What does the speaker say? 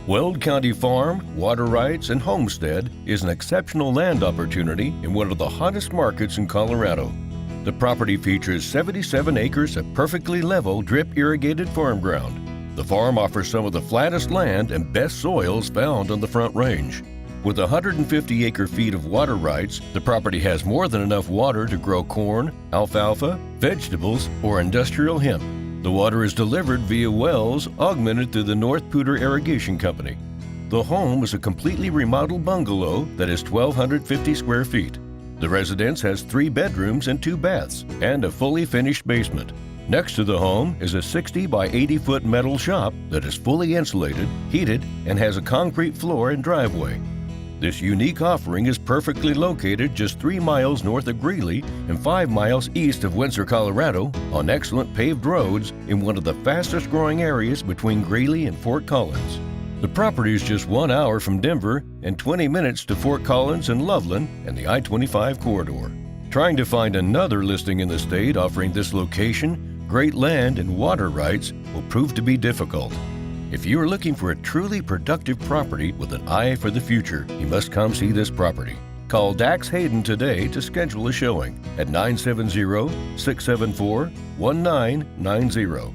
Weld County Farm, Water Rights, and Homestead is an exceptional land opportunity in one of the hottest markets in Colorado. The property features 77 acres of perfectly level drip irrigated farm ground. The farm offers some of the flattest land and best soils found on the Front Range. With 150 acre-feet of water rights, the property has more than enough water to grow corn, alfalfa, vegetables, or industrial hemp. The water is delivered via wells augmented through the North Poudre Irrigation Company. The home is a completely remodeled bungalow that is 1,250 square feet. The residence has 3 bedrooms and 2 baths and a fully finished basement. Next to the home is a 60 by 80 foot metal shop that is fully insulated, heated, and has a concrete floor and driveway. This unique offering is perfectly located just 3 miles north of Greeley and 5 miles east of Windsor, Colorado, on excellent paved roads in one of the fastest growing areas between Greeley and Fort Collins. The property is just 1 hour from Denver and 20 minutes to Fort Collins and Loveland and the I-25 corridor. Trying to find another listing in the state offering this location, great land, and water rights will prove to be difficult. If you are looking for a truly productive property with an eye for the future, you must come see this property. Call Dax Hayden today to schedule a showing at 970-674-1990.